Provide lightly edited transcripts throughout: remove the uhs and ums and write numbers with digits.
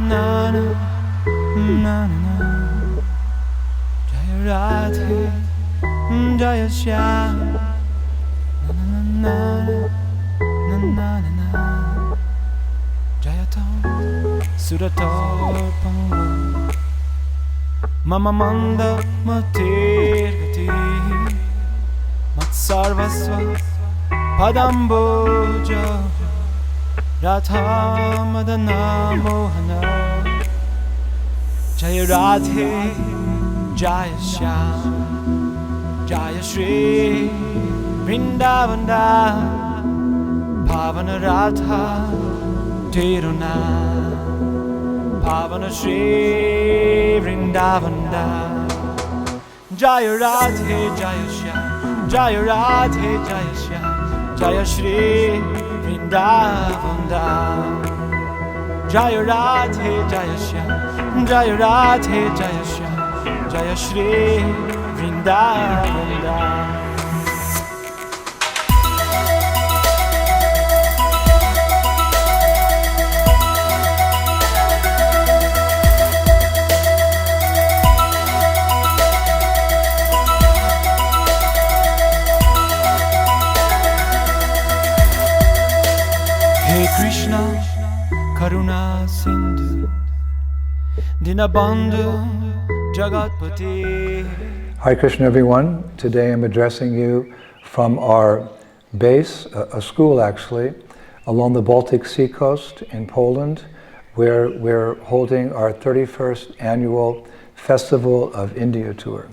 na na na na. Jaya Radhe, Jaya Shyam, na na na na na na. Jaya Tam Suratarpanga Mama Manda Matirgati Mat Sarvasva Padamboja Radha Madana Mohana. Jaya Radhe, Jaya Shyam, Jaya Shri Vrindavanda Pavana Radha Tiruna Pavana Shri Vrindavanda. Jaya Radhe, Jaya Shyam, Jaya Radhe, Jaya Shyam, Jaya Shri Vrindavanda. Jaya Radhe, Jaya Shyam, Jaya Radhe, Jaya Shyam, Jaya Shri Vrindavanda. Hey Krishna, Karuna Sindhu, Dinabandhu, Jagatpati. Hare Krishna, everyone. Today I'm addressing you from our base, a school actually, along the Baltic Sea coast in Poland, where we're holding our 31st annual Festival of India tour.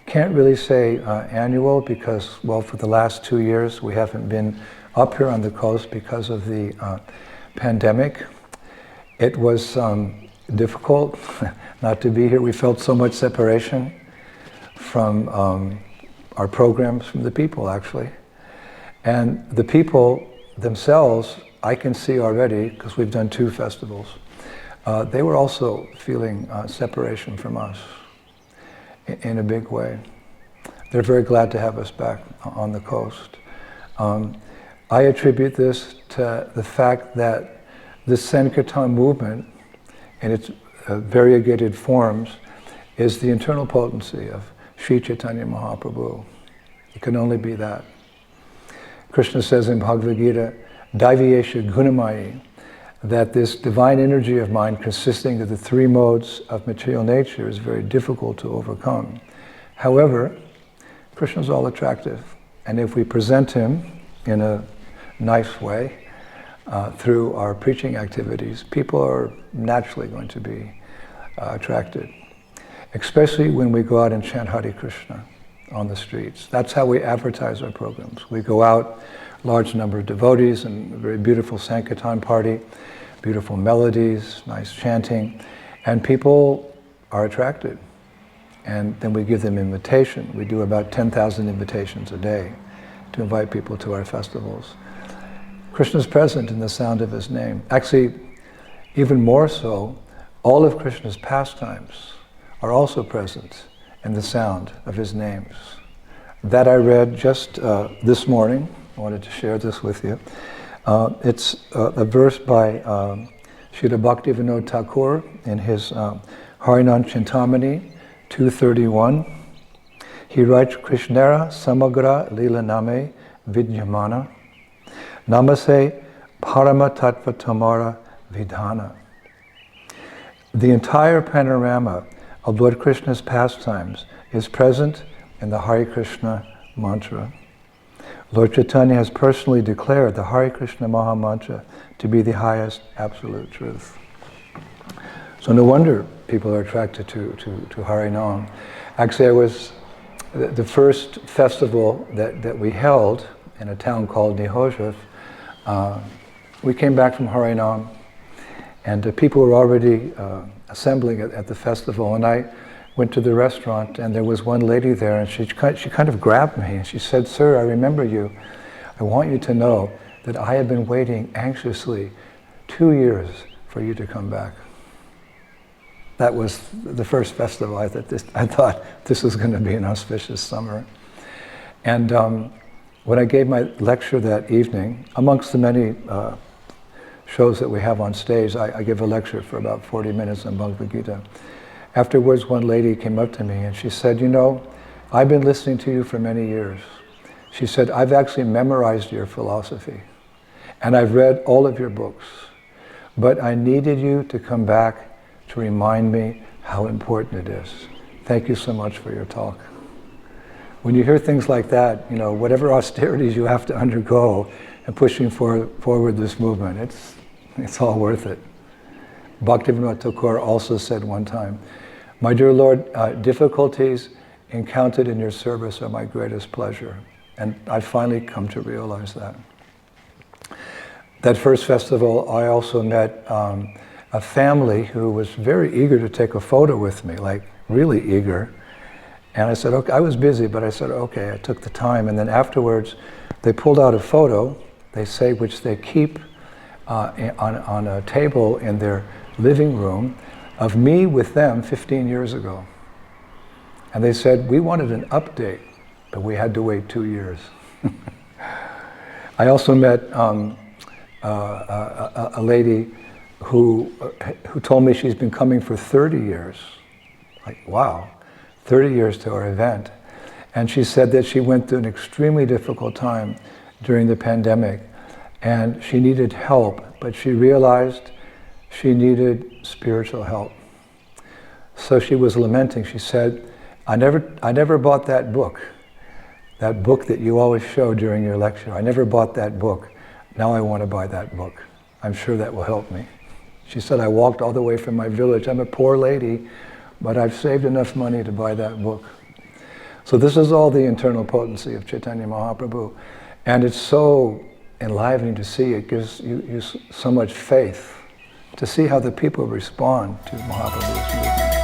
Can't really say annual because, well, for the last 2 years we haven't been up here on the coast because of the pandemic. It was difficult not to be here. We felt so much separation from our programs, from the people actually. And the people themselves, I can see already, because we've done 2 festivals, they were also feeling separation from us in a big way. They're very glad to have us back on the coast. I attribute this to the fact that the Sankirtan movement, in its variegated forms, is the internal potency of Sri Chaitanya Mahaprabhu. It can only be that. Krishna says in Bhagavad Gita, Daiviyesha Gunamayi, that this divine energy of mine consisting of the 3 modes of material nature is very difficult to overcome. However, Krishna is all attractive, and if we present him in a nice way through our preaching activities, people are naturally going to be attracted, especially when we go out and chant Hare Krishna on the streets. That's how we advertise our programs. We go out, large number of devotees, and a very beautiful Sankirtan party, beautiful melodies, nice chanting, and people are attracted. And then we give them invitation. We do about 10,000 invitations a day to invite people to our festivals. Krishna's present in the sound of his name. Actually, even more so, all of Krishna's pastimes are also present in the sound of his names. That I read just this morning. I wanted to share this with you. It's a verse by Srila Bhaktivinoda Thakur in his Harinam Chintamani 231. He writes, Krishnara Samagra Lila Name Vidyamana Namase Parama Tattva Tamara Vidhana. The entire panorama of Lord Krishna's pastimes is present in the Hare Krishna mantra. Lord Chaitanya has personally declared the Hare Krishna Maha Mantra to be the highest absolute truth. So no wonder people are attracted to Harinam. Actually, the first festival that we held in a town called Nihozhev, we came back from Harinam, and people were already assembling at the festival, and I went to the restaurant, and there was one lady there, and she kind of grabbed me, and she said, "Sir, I remember you. I want you to know that I have been waiting anxiously 2 years for you to come back." That was the first festival. I thought this was going to be an auspicious summer. And when I gave my lecture that evening, amongst the many shows that we have on stage. I give a lecture for about 40 minutes on Bhagavad Gita. Afterwards, one lady came up to me and she said, you know, I've been listening to you for many years. She said, I've actually memorized your philosophy and I've read all of your books, but I needed you to come back to remind me how important it is. Thank you so much for your talk. When you hear things like that, you know, whatever austerities you have to undergo in pushing forward this movement, it's all worth it. Bhaktivinoda Thakur also said one time, my dear Lord, difficulties encountered in your service are my greatest pleasure. And I finally come to realize that. That first festival, I also met a family who was very eager to take a photo with me, like really eager. And I said, okay, I was busy, but I said, okay, I took the time. And then afterwards, they pulled out a photo, they say, which they keep on a table in their living room of me with them 15 years ago. And they said, we wanted an update, but we had to wait 2 years. I also met a lady who told me she's been coming for 30 years. Like, wow, 30 years to our event. And she said that she went through an extremely difficult time during the pandemic and she needed help, but she realized she needed spiritual help. So she was lamenting. She said, I never bought that book that you always show during your lecture. I never bought that book. Now I want to buy that book. I'm sure that will help me. She said, I walked all the way from my village. I'm a poor lady, but I've saved enough money to buy that book. So this is all the internal potency of Chaitanya Mahaprabhu. And it's so enlivening to see. It gives you so much faith to see how the people respond to Mahaprabhu's movement.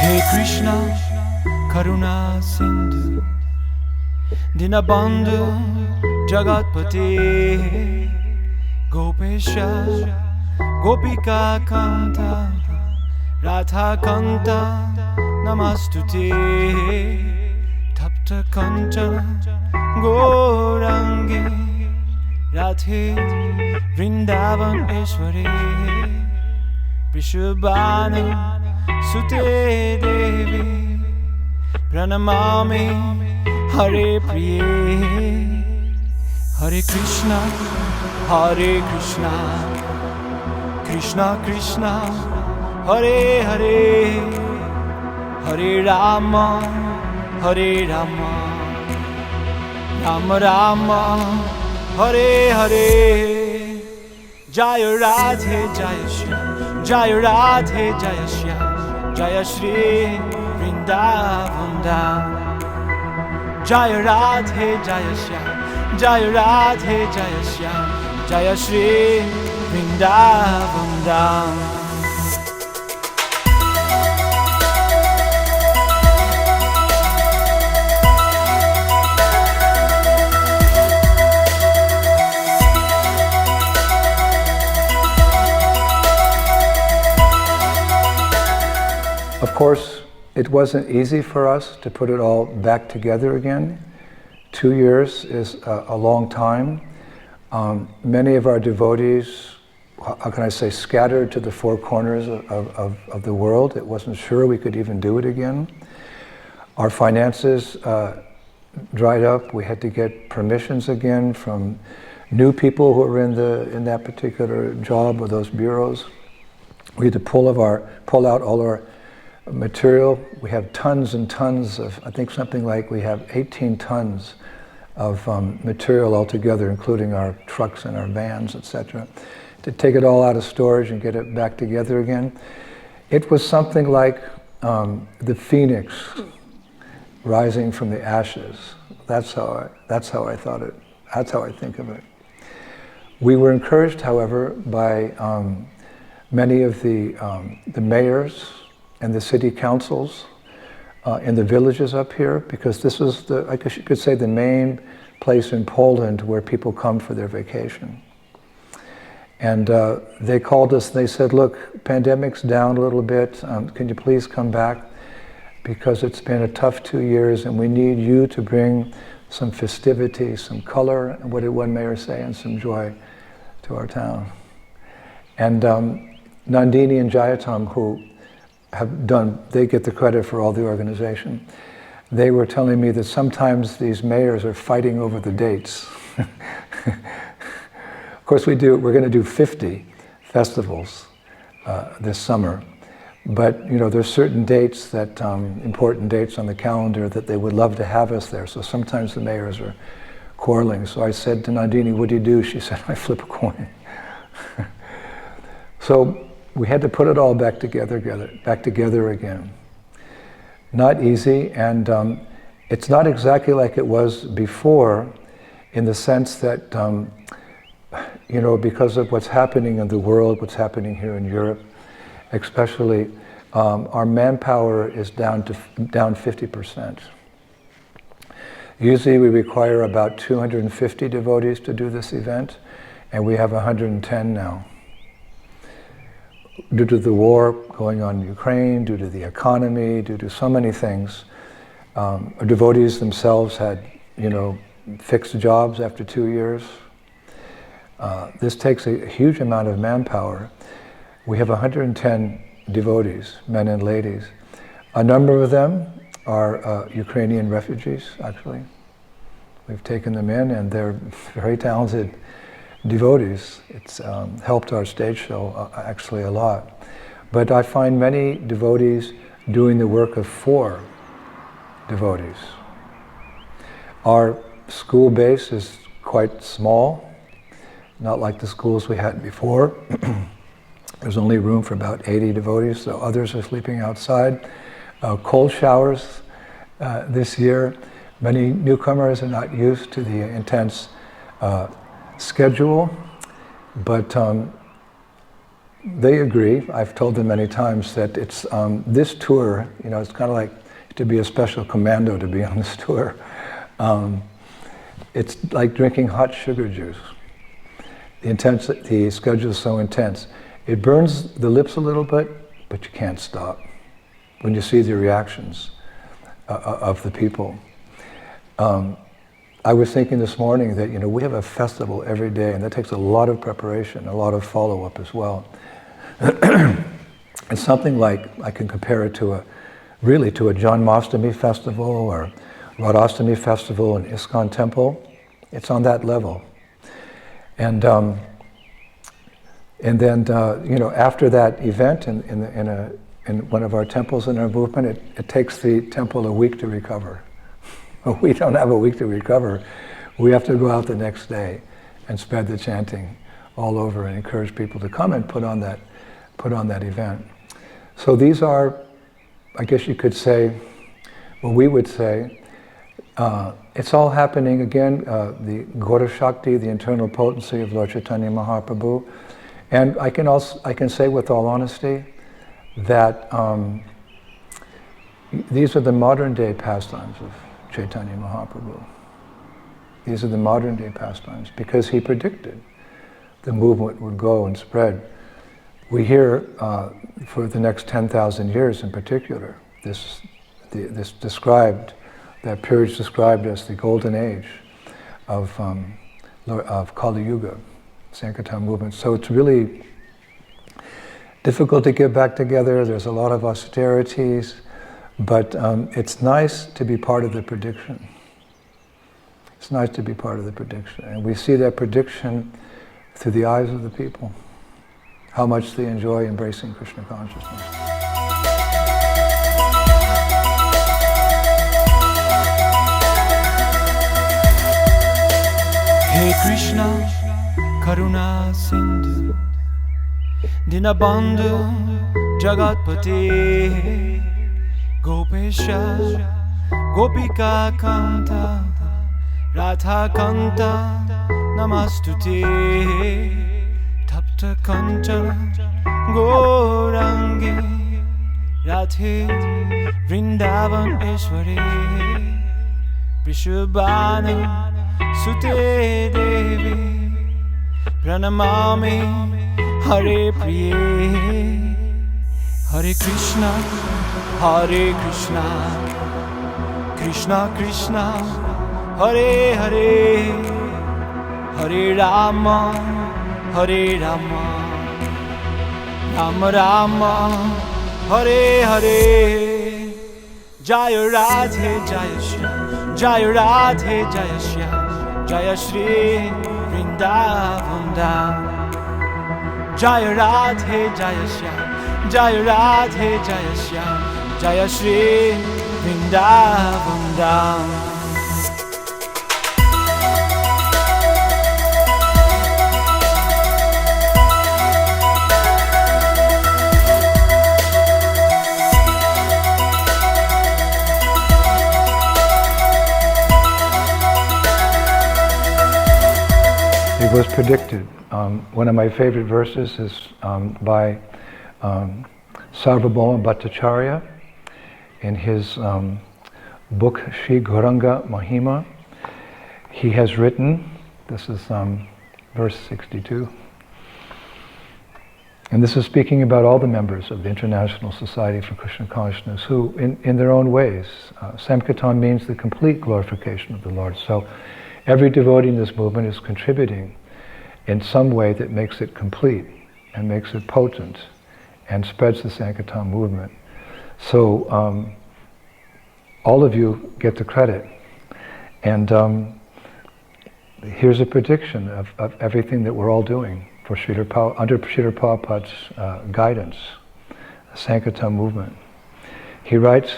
Hey Krishna, Karuna Sindhu, Dinabandhu, Jagatpati, Gopesha, Gopika Kanta, Radha Kanta, Namastuti, Tapta Kanchana, Gorangi, Radhe, Vrindavan Eshwari, Vrishabhanu, Sute Devi, Pranamami, Hare Priye, Hare Krishna, Krishna Krishna, Hare Hare, Hare Rama, Rama Rama, Hare Hare, Jaya Radhe, Jaya Shyam, Jaya Radhe, Jaya Shyam, Jaya Shri Vrindavan Dham. Jaya Radhe, Jaya Shyam, Jaya Radhe, Jaya Shyam, Jaya Shri Vrindavan Dham. Of course, it wasn't easy for us to put it all back together again. 2 years is a long time. Many of our devotees, how can I say, scattered to the four corners of the world. It wasn't sure we could even do it again. Our finances dried up. We had to get permissions again from new people who were in that particular job or those bureaus. We had to pull out all our material. We have tons and tons of, I think something like we have 18 tons of material altogether, including our trucks and our vans, etc. To take it all out of storage and get it back together again. It was something like the phoenix rising from the ashes. That's how I thought it. That's how I think of it. We were encouraged, however, by many of the mayors and the city councils in the villages up here, because this is I guess you could say, the main place in Poland where people come for their vacation. And they called us and they said, look, pandemic's down a little bit. Can you please come back? Because it's been a tough 2 years and we need you to bring some festivity, some color, what did one mayor say, and some joy to our town. And Nandini and Jayatam, who have done, they get the credit for all the organization. They were telling me that sometimes these mayors are fighting over the dates. Of course we're going to do 50 festivals this summer. But there's certain dates that, important dates on the calendar that they would love to have us there. So sometimes the mayors are quarreling. So I said to Nandini, what do you do? She said, I flip a coin. So we had to put it all back together again. Not easy, and it's not exactly like it was before, in the sense that, because of what's happening in the world, what's happening here in Europe, especially, our manpower is down 50%. Usually we require about 250 devotees to do this event, and we have 110 now. Due to the war going on in Ukraine, due to the economy, due to so many things, devotees themselves had, fixed jobs after 2 years. This takes a huge amount of manpower. We have 110 devotees, men and ladies. A number of them are Ukrainian refugees, actually. We've taken them in, and they're very talented devotees. It's helped our stage show actually a lot. But I find many devotees doing the work of 4 devotees. Our school base is quite small, not like the schools we had before. There's only room for about 80 devotees, so others are sleeping outside. Cold showers this year. Many newcomers are not used to the intense schedule, but they agree. I've told them many times that it's this tour, it's kind of like to be a special commando to be on this tour. It's like drinking hot sugar juice. The schedule is so intense. It burns the lips a little bit, but you can't stop when you see the reactions of the people. I was thinking this morning that we have a festival every day, and that takes a lot of preparation, a lot of follow-up as well. It's something like, I can compare it to a Janmashtami festival or Radhastami festival in ISKCON temple. It's on that level. And then after that event in one of our temples in our movement, it takes the temple a week to recover. We don't have a week to recover. We have to go out the next day and spread the chanting all over and encourage people to come and put on that event. So these are, I guess you could say, what we would say, it's all happening again, the Gora Shakti, the internal potency of Lord Chaitanya Mahaprabhu. And I can say with all honesty that these are the modern day pastimes of Chaitanya Mahaprabhu. These are the modern day pastimes because he predicted the movement would go and spread. We hear for the next 10,000 years in particular, this described, that period is described as the golden age of Kali Yuga, Sankirtan movement. So it's really difficult to get back together. There's a lot of austerities, but it's nice to be part of the prediction. It's nice to be part of the prediction. And we see that prediction through the eyes of the people, how much they enjoy embracing Krishna consciousness. Hey Krishna, Karuna Sindhu, Dinabandhu, Jagatpati, Gopesha, Gopika Kanta, Radha Kanta, Namastuti, Tapta Kanta, Gorangi, Radhe, Vrindavan Ishwari, Vishabhana, Sute Devi, pranamami Hare Priye. Hare Krishna, Krishna Krishna, Hare Hare, Hare Rama, Rama Rama, Hare Hare. Jaya Radhe Jaya Shyam, Jaya Radhe Jaya Shyam, Jaya Shri Vrindavan Dham. Jaya Radhe Jaya Shyam, Jaya Radhe Jaya Shyam, Jaya Shri Vrindavan Dham. It was predicted. One of my favorite verses is by Sarvabhauma Bhattacharya in his book Shri Gauranga Mahima. He has written, this is verse 62, and this is speaking about all the members of the International Society for Krishna Consciousness who, in their own ways, Sankirtan means the complete glorification of the Lord. So every devotee in this movement is contributing in some way that makes it complete and makes it potent and spreads the Sankirtan movement. So all of you get the credit. And here's a prediction of everything that we're all doing for under Srila Prabhupada's guidance, the Sankirtan movement. He writes,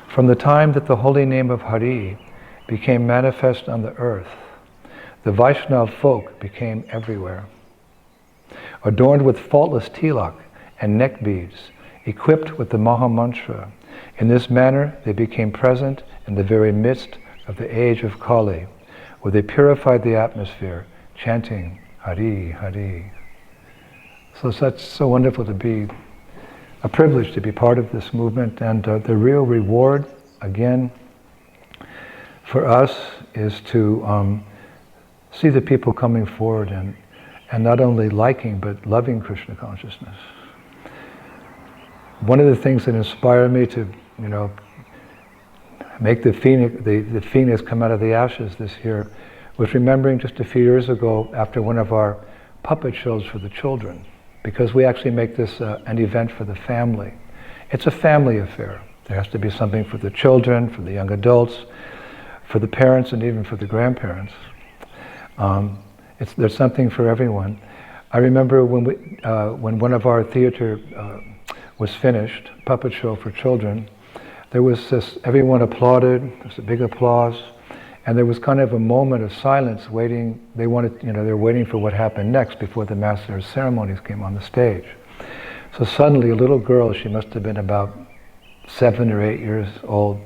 "From the time that the holy name of Hari became manifest on the earth, the Vaishnava folk became everywhere. Adorned with faultless tilak and neck beads, equipped with the Maha Mantra, in this manner they became present in the very midst of the age of Kali, where they purified the atmosphere, chanting Hari, Hari." So that's so wonderful to be, a privilege to be part of this movement, and the real reward, again, for us is to see the people coming forward and not only liking but loving Krishna consciousness. One of the things that inspired me to, make the phoenix come out of the ashes this year was remembering just a few years ago after one of our puppet shows for the children, because we actually make this an event for the family. It's a family affair. There has to be something for the children, for the young adults, for the parents, and even for the grandparents. There's something for everyone. I remember when one of our theater was finished, puppet show for children, there was everyone applauded, there was a big applause, and there was kind of a moment of silence waiting. They were waiting for what happened next before the master of ceremonies came on the stage. So suddenly a little girl, she must have been about 7 or 8 years old,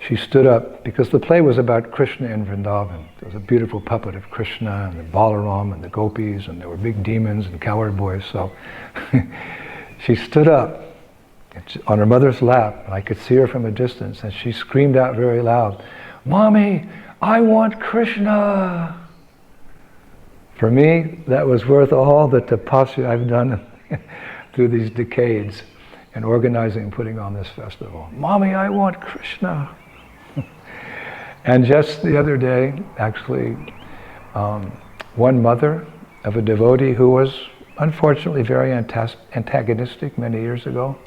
she stood up, because the play was about Krishna in Vrindavan. There was a beautiful puppet of Krishna and the Balaram and the gopis, and there were big demons and cowherd boys. So she stood up on her mother's lap, and I could see her from a distance, and she screamed out very loud, "Mommy, I want Krishna!" For me, that was worth all the tapasya I've done through these decades in organizing and putting on this festival. "Mommy, I want Krishna!" And just the other day, actually, one mother of a devotee who was unfortunately very antagonistic many years ago,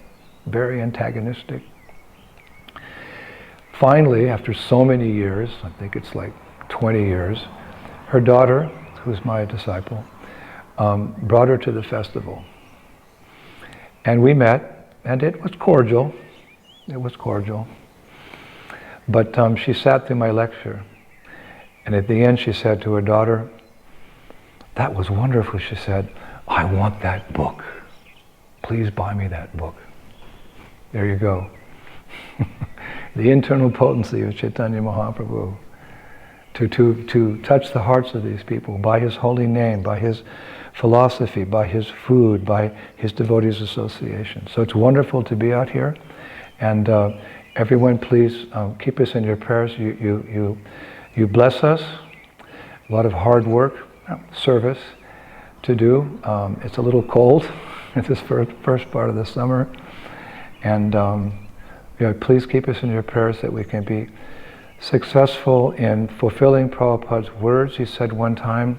very antagonistic. Finally, after so many years, I think it's like 20 years, her daughter, who's my disciple, brought her to the festival. And we met, and it was cordial. It was cordial. But she sat through my lecture, and at the end she said to her daughter, "That was wonderful," she said. "I want that book. Please buy me that book." There you go. The internal potency of Chaitanya Mahaprabhu to touch the hearts of these people by his holy name, by his philosophy, by his food, by his devotees association. So it's wonderful to be out here, and everyone, please keep us in your prayers. You bless us. A lot of hard work. service to do. It's a little cold at this first part of the summer, and please keep us in your prayers that we can be successful in fulfilling Prabhupada's words. He said one time,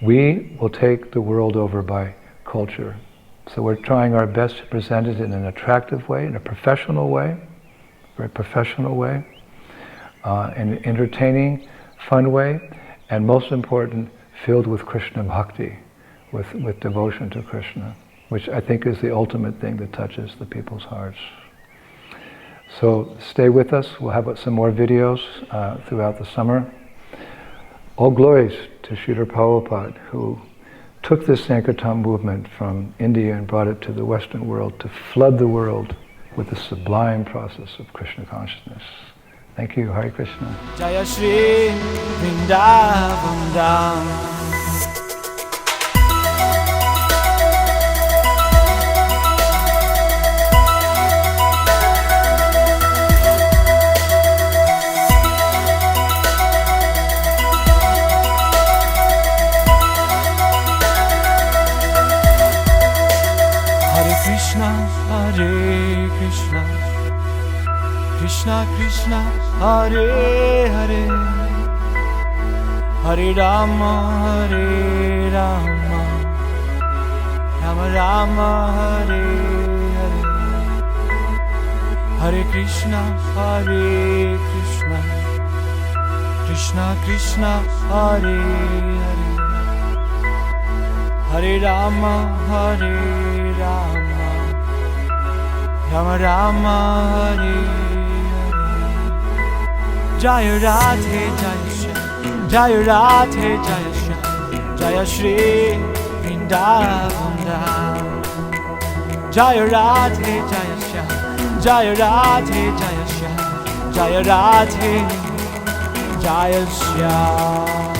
we will take the world over by culture. So we're trying our best to present it in an attractive way, in a professional way, very professional way, an entertaining, fun way, and most important, filled with Krishna bhakti, with devotion to Krishna, which I think is the ultimate thing that touches the people's hearts. So stay with us. We'll have some more videos throughout the summer. All glories to Srila Prabhupada, who took this Sankirtan movement from India and brought it to the Western world to flood the world with the sublime process of Krishna consciousness. Thank you. Hare Krishna. Jaya Shri Vrindavan Dham. Hare Krishna, Krishna Krishna, Hare Hare, Hare Rama, Hare Rama, Rama Rama, Hare Hare, Hare Krishna, Hare Krishna, Krishna Krishna, Hare Hare, Hare Rama, Hare Rama, Rama Rama, Hare Hare. Jaya Radhe, Jaya Shyam, Jaya Radhe, Jaya Shyam, Jaya Shri Vrindavan Dham. Jaya Radhe, Jaya Shyam, Jaya Radhe, Jaya Shyam, Jaya Radhe, Jaya Shyam.